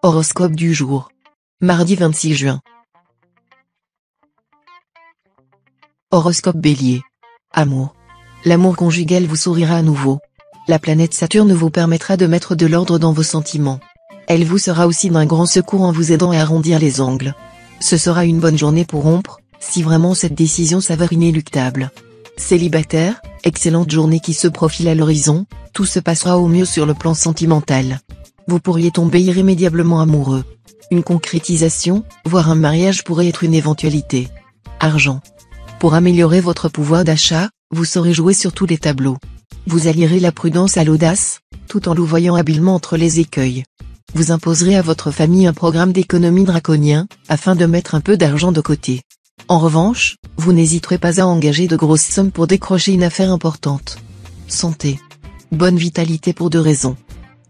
Horoscope du jour. Mardi 26 juin. Horoscope Bélier. Amour. L'amour conjugal vous sourira à nouveau. La planète Saturne vous permettra de mettre de l'ordre dans vos sentiments. Elle vous sera aussi d'un grand secours en vous aidant à arrondir les angles. Ce sera une bonne journée pour rompre, si vraiment cette décision s'avère inéluctable. Célibataire, excellente journée qui se profile à l'horizon, tout se passera au mieux sur le plan sentimental. Vous pourriez tomber irrémédiablement amoureux. Une concrétisation, voire un mariage pourrait être une éventualité. Argent. Pour améliorer votre pouvoir d'achat, vous saurez jouer sur tous les tableaux. Vous allierez la prudence à l'audace, tout en louvoyant habilement entre les écueils. Vous imposerez à votre famille un programme d'économie draconien, afin de mettre un peu d'argent de côté. En revanche, vous n'hésiterez pas à engager de grosses sommes pour décrocher une affaire importante. Santé. Bonne vitalité pour deux raisons.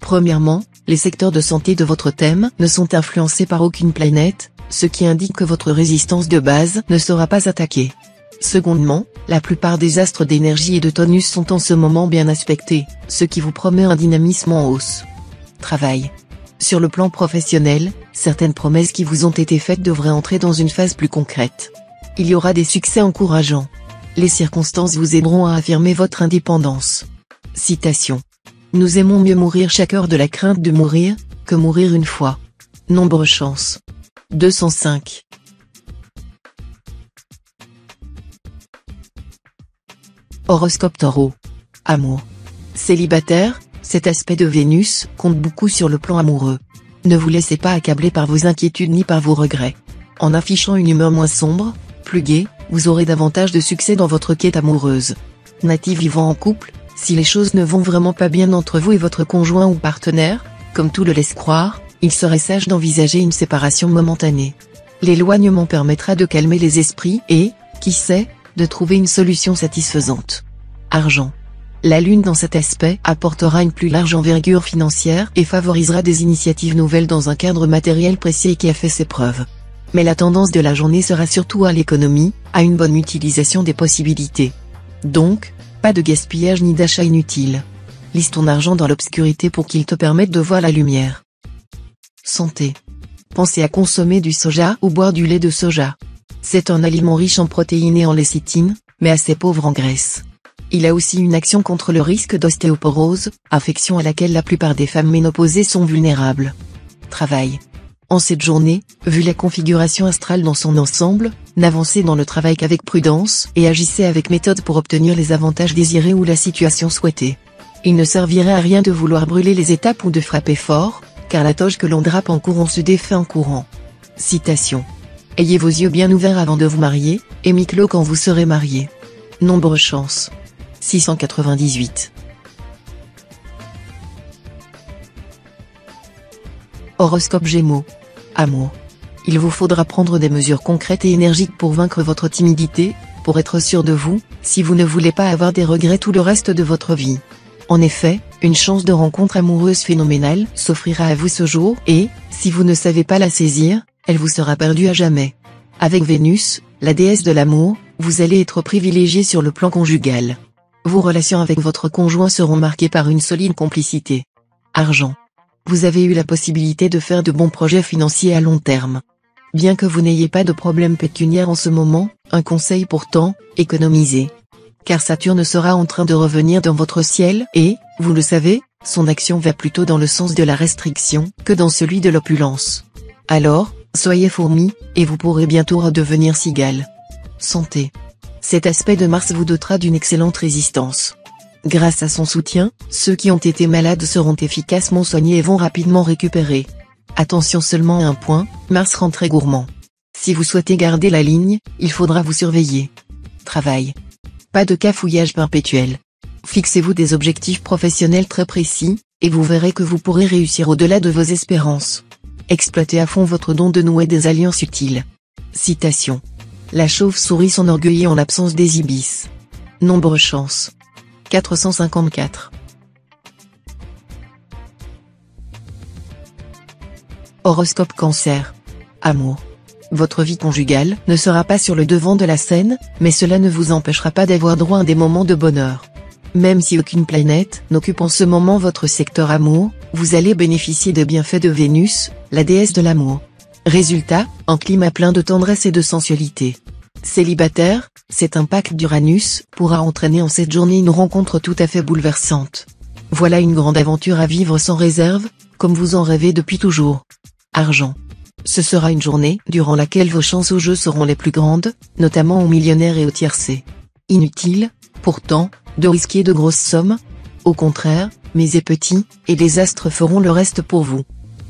Premièrement, les secteurs de santé de votre thème ne sont influencés par aucune planète, ce qui indique que votre résistance de base ne sera pas attaquée. Secondement, la plupart des astres d'énergie et de tonus sont en ce moment bien aspectés, ce qui vous promet un dynamisme en hausse. Travail. Sur le plan professionnel, certaines promesses qui vous ont été faites devraient entrer dans une phase plus concrète. Il y aura des succès encourageants. Les circonstances vous aideront à affirmer votre indépendance. Citation. Nous aimons mieux mourir chaque heure de la crainte de mourir, que mourir une fois. Nombre chance. 205. Horoscope Taureau. Amour. Célibataire, cet aspect de Vénus compte beaucoup sur le plan amoureux. Ne vous laissez pas accabler par vos inquiétudes ni par vos regrets. En affichant une humeur moins sombre, plus gaie, vous aurez davantage de succès dans votre quête amoureuse. Natif vivant en couple, si les choses ne vont vraiment pas bien entre vous et votre conjoint ou partenaire, comme tout le laisse croire, il serait sage d'envisager une séparation momentanée. L'éloignement permettra de calmer les esprits et, qui sait, de trouver une solution satisfaisante. Argent. La Lune dans cet aspect apportera une plus large envergure financière et favorisera des initiatives nouvelles dans un cadre matériel précis et qui a fait ses preuves. Mais la tendance de la journée sera surtout à l'économie, à une bonne utilisation des possibilités. Donc, pas de gaspillage ni d'achat inutile. Lisse ton argent dans l'obscurité pour qu'il te permette de voir la lumière. Santé. Pensez à consommer du soja ou boire du lait de soja. C'est un aliment riche en protéines et en lécithine, mais assez pauvre en graisse. Il a aussi une action contre le risque d'ostéoporose, affection à laquelle la plupart des femmes ménopausées sont vulnérables. Travail. En cette journée, vu la configuration astrale dans son ensemble, n'avancez dans le travail qu'avec prudence et agissez avec méthode pour obtenir les avantages désirés ou la situation souhaitée. Il ne servirait à rien de vouloir brûler les étapes ou de frapper fort, car la toge que l'on drape en courant se défait en courant. Citation. Ayez vos yeux bien ouverts avant de vous marier, et mi-clos quand vous serez marié. Nombre chance. 698. Horoscope Gémeaux. Amour. Il vous faudra prendre des mesures concrètes et énergiques pour vaincre votre timidité, pour être sûr de vous, si vous ne voulez pas avoir des regrets tout le reste de votre vie. En effet, une chance de rencontre amoureuse phénoménale s'offrira à vous ce jour et, si vous ne savez pas la saisir, elle vous sera perdue à jamais. Avec Vénus, la déesse de l'amour, vous allez être privilégié sur le plan conjugal. Vos relations avec votre conjoint seront marquées par une solide complicité. Argent. Vous avez eu la possibilité de faire de bons projets financiers à long terme. Bien que vous n'ayez pas de problème pécuniaire en ce moment, un conseil pourtant, économisez. Car Saturne sera en train de revenir dans votre ciel et, vous le savez, son action va plutôt dans le sens de la restriction que dans celui de l'opulence. Alors, soyez fourmi, et vous pourrez bientôt redevenir cigale. Santé. Cet aspect de Mars vous dotera d'une excellente résistance. Grâce à son soutien, ceux qui ont été malades seront efficacement soignés et vont rapidement récupérer. Attention seulement à un point, Mars rend très gourmand. Si vous souhaitez garder la ligne, il faudra vous surveiller. Travail. Pas de cafouillage perpétuel. Fixez-vous des objectifs professionnels très précis, et vous verrez que vous pourrez réussir au-delà de vos espérances. Exploitez à fond votre don de nouer des alliances utiles. Citation. La chauve-souris s'enorgueillit en l'absence des ibis. Nombre chance. 454. Horoscope Cancer. Amour. Votre vie conjugale ne sera pas sur le devant de la scène, mais cela ne vous empêchera pas d'avoir droit à des moments de bonheur. Même si aucune planète n'occupe en ce moment votre secteur amour, Vous allez bénéficier des bienfaits de Vénus, la déesse de l'amour. Résultat, un climat plein de tendresse et de sensualité. Célibataire, cet impact d'Uranus pourra entraîner en cette journée une rencontre tout à fait bouleversante. Voilà une grande aventure à vivre sans réserve, comme vous en rêvez depuis toujours. Argent. Ce sera une journée durant laquelle vos chances au jeu seront les plus grandes, notamment aux millionnaires et aux tiercés. Inutile, pourtant, de risquer de grosses sommes. Au contraire, misez petit, et les astres feront le reste pour vous.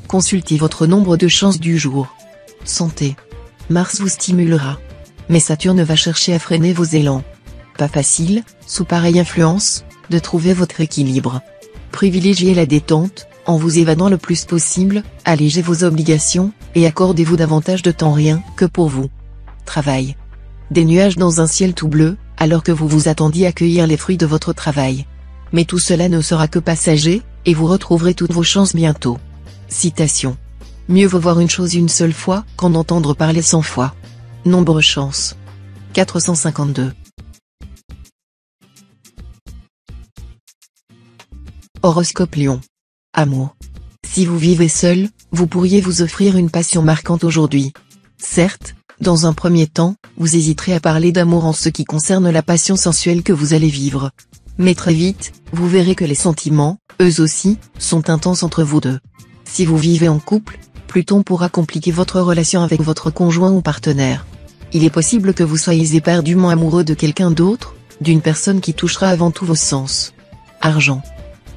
Consultez votre nombre de chances du jour. Santé. Mars vous stimulera. Mais Saturne va chercher à freiner vos élans. Pas facile, sous pareille influence, de trouver votre équilibre. Privilégiez la détente, en vous évadant le plus possible, allégez vos obligations, et accordez-vous davantage de temps rien que pour vous. Travail. Des nuages dans un ciel tout bleu, alors que vous vous attendiez à cueillir les fruits de votre travail. Mais tout cela ne sera que passager, et vous retrouverez toutes vos chances bientôt. Citation. Mieux vaut voir une chose une seule fois qu'en entendre parler 100 fois. Nombre chance. 452. Horoscope Lion. Amour. Si vous vivez seul, vous pourriez vous offrir une passion marquante aujourd'hui. Certes, dans un premier temps, vous hésiterez à parler d'amour en ce qui concerne la passion sensuelle que vous allez vivre. Mais très vite, vous verrez que les sentiments, eux aussi, sont intenses entre vous deux. Si vous vivez en couple, Pluton pourra compliquer votre relation avec votre conjoint ou partenaire. Il est possible que vous soyez éperdument amoureux de quelqu'un d'autre, d'une personne qui touchera avant tout vos sens. Argent.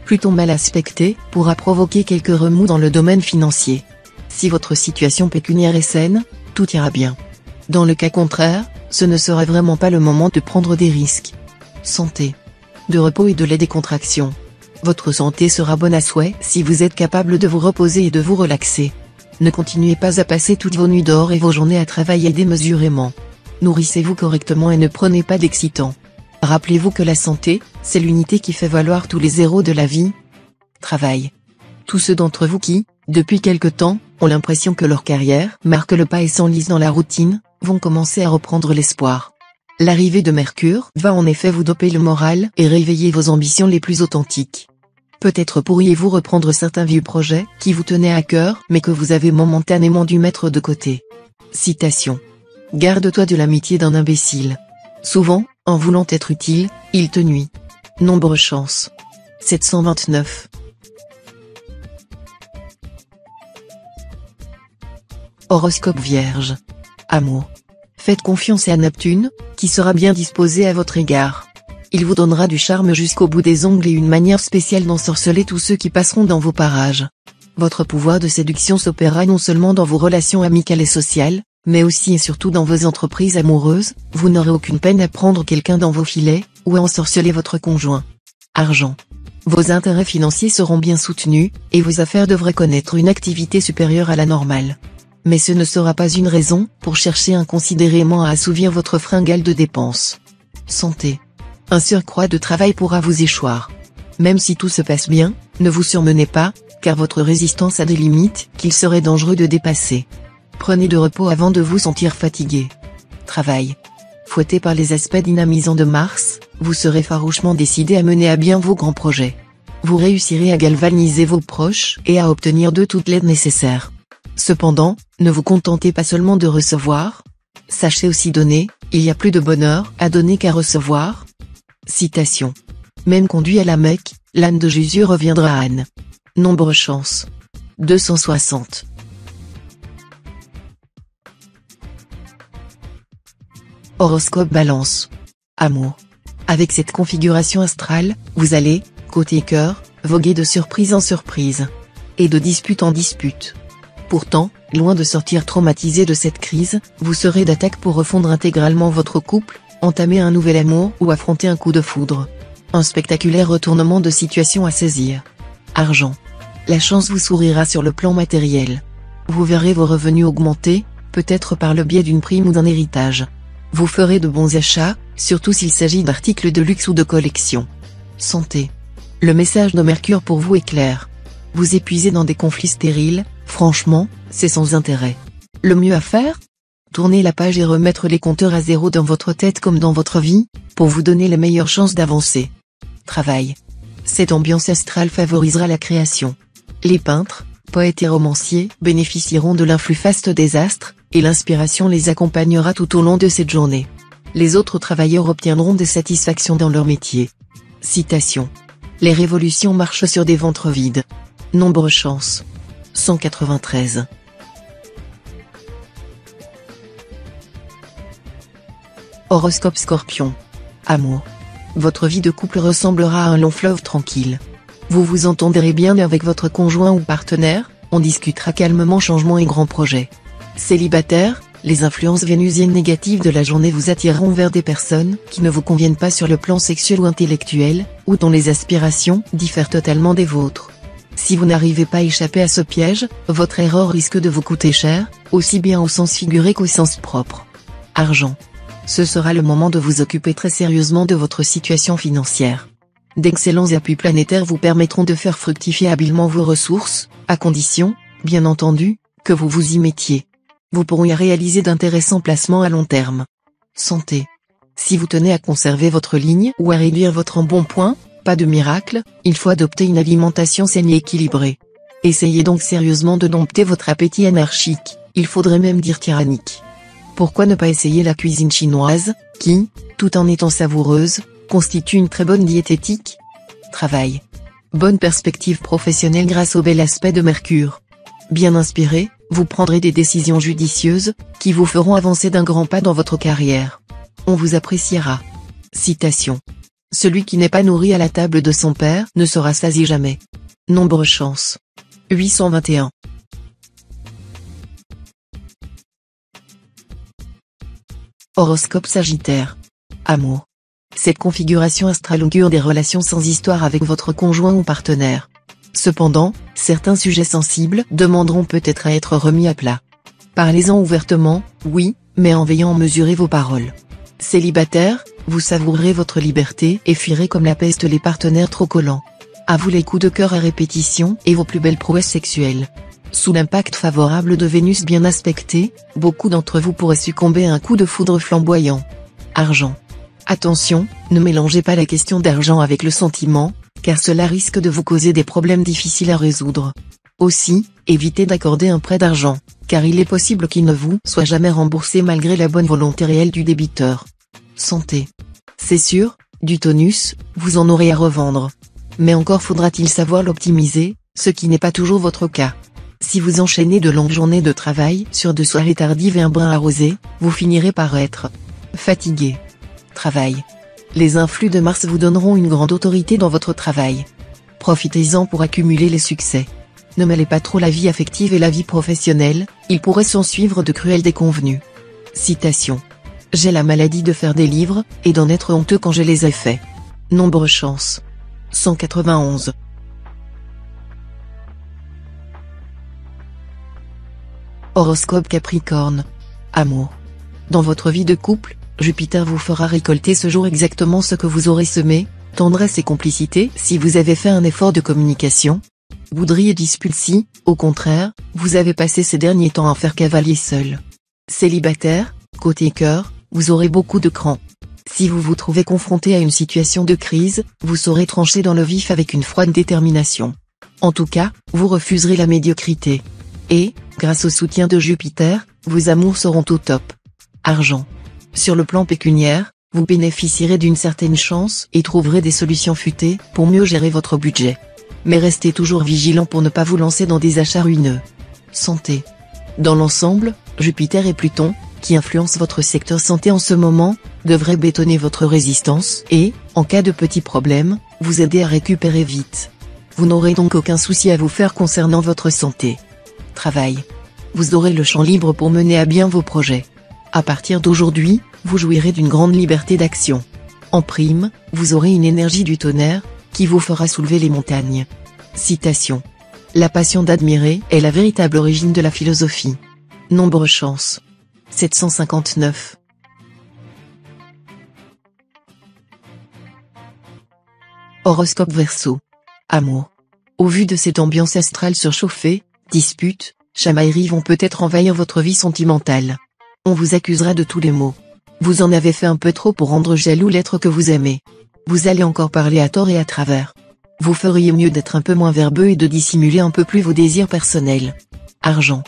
Pluton mal aspecté pourra provoquer quelques remous dans le domaine financier. Si votre situation pécuniaire est saine, tout ira bien. Dans le cas contraire, ce ne sera vraiment pas le moment de prendre des risques. Santé. De repos et de la décontraction. Votre santé sera bonne à souhait si vous êtes capable de vous reposer et de vous relaxer. Ne continuez pas à passer toutes vos nuits d'or et vos journées à travailler démesurément. Nourrissez-vous correctement et ne prenez pas d'excitants. Rappelez-vous que la santé, c'est l'unité qui fait valoir tous les zéros de la vie. Travail. Tous ceux d'entre vous qui, depuis quelque temps, ont l'impression que leur carrière marque le pas et s'enlisent dans la routine, vont commencer à reprendre l'espoir. L'arrivée de Mercure va en effet vous doper le moral et réveiller vos ambitions les plus authentiques. Peut-être pourriez-vous reprendre certains vieux projets qui vous tenaient à cœur mais que vous avez momentanément dû mettre de côté. Citation. Garde-toi de l'amitié d'un imbécile. Souvent, en voulant être utile, il te nuit. Nombre chance. 729. Horoscope Vierge. Amour. Faites confiance à Neptune, qui sera bien disposé à votre égard. Il vous donnera du charme jusqu'au bout des ongles et une manière spéciale d'ensorceler tous ceux qui passeront dans vos parages. Votre pouvoir de séduction s'opérera non seulement dans vos relations amicales et sociales, mais aussi et surtout dans vos entreprises amoureuses. Vous n'aurez aucune peine à prendre quelqu'un dans vos filets, ou à ensorceler votre conjoint. Argent. Vos intérêts financiers seront bien soutenus, et vos affaires devraient connaître une activité supérieure à la normale. Mais ce ne sera pas une raison pour chercher inconsidérément à assouvir votre fringale de dépenses. Santé. Un surcroît de travail pourra vous échoir. Même si tout se passe bien, ne vous surmenez pas, car votre résistance a des limites qu'il serait dangereux de dépasser. Prenez de repos avant de vous sentir fatigué. Travail. Fouetté par les aspects dynamisants de Mars, vous serez farouchement décidé à mener à bien vos grands projets. Vous réussirez à galvaniser vos proches et à obtenir d'eux toute l'aide nécessaire. Cependant, ne vous contentez pas seulement de recevoir. Sachez aussi donner, il y a plus de bonheur à donner qu'à recevoir. Citation. Même conduit à la Mecque, l'âne de Jésus reviendra à Anne. Nombre chance. 260. Horoscope Balance. Amour. Avec cette configuration astrale, vous allez, côté cœur, voguer de surprise en surprise. Et de dispute en dispute. Pourtant, loin de sortir traumatisé de cette crise, vous serez d'attaque pour refondre intégralement votre couple, entamer un nouvel amour ou affronter un coup de foudre. Un spectaculaire retournement de situation à saisir. Argent. La chance vous sourira sur le plan matériel. Vous verrez vos revenus augmenter, peut-être par le biais d'une prime ou d'un héritage. Vous ferez de bons achats, surtout s'il s'agit d'articles de luxe ou de collection. Santé. Le message de Mercure pour vous est clair. Vous épuisez dans des conflits stériles, franchement, c'est sans intérêt. Le mieux à faire ? Tourner la page et remettre les compteurs à zéro dans votre tête comme dans votre vie, pour vous donner les meilleures chances d'avancer. Travail. Cette ambiance astrale favorisera la création. Les peintres, poètes et romanciers bénéficieront de l'influx faste des astres, et l'inspiration les accompagnera tout au long de cette journée. Les autres travailleurs obtiendront des satisfactions dans leur métier. Citation. Les révolutions marchent sur des ventres vides. Nombre chance. 193. Horoscope Scorpion. Amour. Votre vie de couple ressemblera à un long fleuve tranquille. Vous vous entendrez bien avec votre conjoint ou partenaire, on discutera calmement changements et grands projets. Célibataire, les influences vénusiennes négatives de la journée vous attireront vers des personnes qui ne vous conviennent pas sur le plan sexuel ou intellectuel, ou dont les aspirations diffèrent totalement des vôtres. Si vous n'arrivez pas à échapper à ce piège, votre erreur risque de vous coûter cher, aussi bien au sens figuré qu'au sens propre. Argent. Ce sera le moment de vous occuper très sérieusement de votre situation financière. D'excellents appuis planétaires vous permettront de faire fructifier habilement vos ressources, à condition, bien entendu, que vous vous y mettiez. Vous pourrez réaliser d'intéressants placements à long terme. Santé. Si vous tenez à conserver votre ligne ou à réduire votre embonpoint, pas de miracle, il faut adopter une alimentation saine et équilibrée. Essayez donc sérieusement de dompter votre appétit anarchique, il faudrait même dire tyrannique. Pourquoi ne pas essayer la cuisine chinoise, qui, tout en étant savoureuse, constitue une très bonne diététique? Travail. Bonne perspective professionnelle grâce au bel aspect de Mercure. Bien inspiré, vous prendrez des décisions judicieuses, qui vous feront avancer d'un grand pas dans votre carrière. On vous appréciera. Citation. Celui qui n'est pas nourri à la table de son père ne sera sasi jamais. Nombre chance. 821. Horoscope Sagittaire. Amour. Cette configuration astrale augure des relations sans histoire avec votre conjoint ou partenaire. Cependant, certains sujets sensibles demanderont peut-être à être remis à plat. Parlez-en ouvertement, oui, mais en veillant à mesurer vos paroles. Célibataire, vous savourerez votre liberté et fuirez comme la peste les partenaires trop collants. À vous les coups de cœur à répétition et vos plus belles prouesses sexuelles. Sous l'impact favorable de Vénus bien aspecté, beaucoup d'entre vous pourraient succomber à un coup de foudre flamboyant. Argent. Attention, ne mélangez pas la question d'argent avec le sentiment, car cela risque de vous causer des problèmes difficiles à résoudre. Aussi, évitez d'accorder un prêt d'argent, car il est possible qu'il ne vous soit jamais remboursé malgré la bonne volonté réelle du débiteur. Santé. C'est sûr, du tonus, vous en aurez à revendre. Mais encore faudra-t-il savoir l'optimiser, ce qui n'est pas toujours votre cas. Si vous enchaînez de longues journées de travail sur de soirées tardives et un brin arrosé, vous finirez par être fatigué. Travail. Les influx de Mars vous donneront une grande autorité dans votre travail. Profitez-en pour accumuler les succès. Ne mêlez pas trop la vie affective et la vie professionnelle, il pourrait s'en suivre de cruelles déconvenues. Citation. J'ai la maladie de faire des livres, et d'en être honteux quand je les ai faits. Nombre chance. 191. Horoscope Capricorne. Amour. Dans votre vie de couple, Jupiter vous fera récolter ce jour exactement ce que vous aurez semé, tendresse et complicité si vous avez fait un effort de communication. Bouderie et dispute si, au contraire, vous avez passé ces derniers temps à faire cavalier seul. Célibataire, côté cœur, vous aurez beaucoup de cran. Si vous vous trouvez confronté à une situation de crise, vous saurez trancher dans le vif avec une froide détermination. En tout cas, vous refuserez la médiocrité. Et, grâce au soutien de Jupiter, vos amours seront au top. Argent. Sur le plan pécuniaire, vous bénéficierez d'une certaine chance et trouverez des solutions futées pour mieux gérer votre budget. Mais restez toujours vigilant pour ne pas vous lancer dans des achats ruineux. Santé. Dans l'ensemble, Jupiter et Pluton, qui influencent votre secteur santé en ce moment, devraient bétonner votre résistance et, en cas de petits problèmes, vous aider à récupérer vite. Vous n'aurez donc aucun souci à vous faire concernant votre santé. Travail. Vous aurez le champ libre pour mener à bien vos projets. À partir d'aujourd'hui, vous jouirez d'une grande liberté d'action. En prime, vous aurez une énergie du tonnerre, qui vous fera soulever les montagnes. Citation. La passion d'admirer est la véritable origine de la philosophie. Nombre chance. 759. Horoscope Verseau. Amour. Au vu de cette ambiance astrale surchauffée, disputes, chamailleries vont peut-être envahir votre vie sentimentale. On vous accusera de tous les maux. Vous en avez fait un peu trop pour rendre jaloux l'être que vous aimez. Vous allez encore parler à tort et à travers. Vous feriez mieux d'être un peu moins verbeux et de dissimuler un peu plus vos désirs personnels. Argent.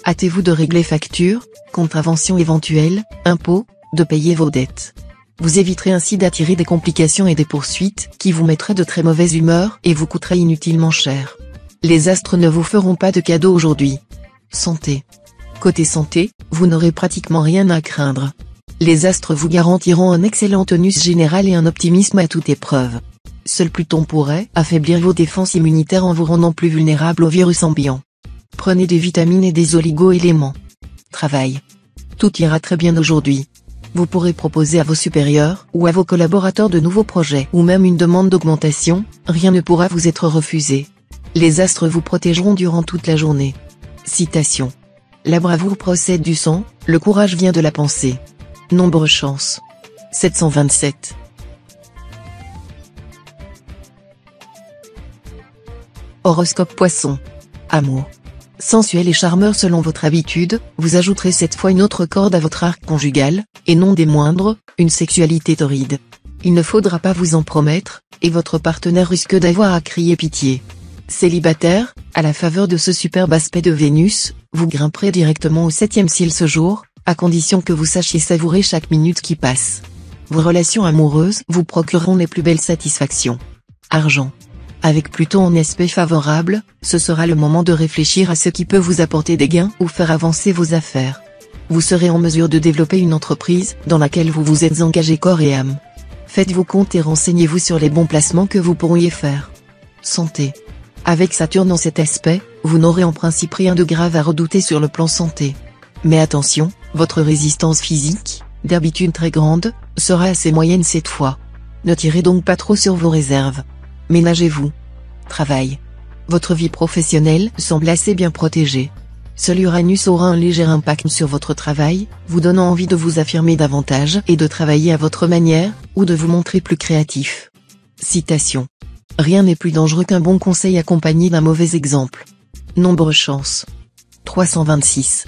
Hâtez-vous de régler factures, contraventions éventuelles, impôts, de payer vos dettes. Vous éviterez ainsi d'attirer des complications et des poursuites qui vous mettraient de très mauvaise humeur et vous coûteraient inutilement cher. Les astres ne vous feront pas de cadeaux aujourd'hui. Santé. Côté santé, vous n'aurez pratiquement rien à craindre. Les astres vous garantiront un excellent tonus général et un optimisme à toute épreuve. Seul Pluton pourrait affaiblir vos défenses immunitaires en vous rendant plus vulnérable aux virus ambiants. Prenez des vitamines et des oligo-éléments. Travail. Tout ira très bien aujourd'hui. Vous pourrez proposer à vos supérieurs ou à vos collaborateurs de nouveaux projets ou même une demande d'augmentation, rien ne pourra vous être refusé. Les astres vous protégeront durant toute la journée. Citation. La bravoure procède du sang, le courage vient de la pensée. Nombre chance. 727. Horoscope Poisson. Amour. Sensuel et charmeur selon votre habitude, vous ajouterez cette fois une autre corde à votre arc conjugal, et non des moindres, une sexualité torride. Il ne faudra pas vous en promettre, et votre partenaire risque d'avoir à crier pitié. Célibataire, à la faveur de ce superbe aspect de Vénus, vous grimperez directement au 7e ciel ce jour, à condition que vous sachiez savourer chaque minute qui passe. Vos relations amoureuses vous procureront les plus belles satisfactions. Argent. Avec Pluton en aspect favorable, ce sera le moment de réfléchir à ce qui peut vous apporter des gains ou faire avancer vos affaires. Vous serez en mesure de développer une entreprise dans laquelle vous vous êtes engagé corps et âme. Faites vos comptes et renseignez-vous sur les bons placements que vous pourriez faire. Santé. Avec Saturne en cet aspect, vous n'aurez en principe rien de grave à redouter sur le plan santé. Mais attention, votre résistance physique, d'habitude très grande, sera assez moyenne cette fois. Ne tirez donc pas trop sur vos réserves. Ménagez-vous. Travail. Votre vie professionnelle semble assez bien protégée. Seul Uranus aura un léger impact sur votre travail, vous donnant envie de vous affirmer davantage et de travailler à votre manière, ou de vous montrer plus créatif. Citation. Rien n'est plus dangereux qu'un bon conseil accompagné d'un mauvais exemple. Nombre chance. 326.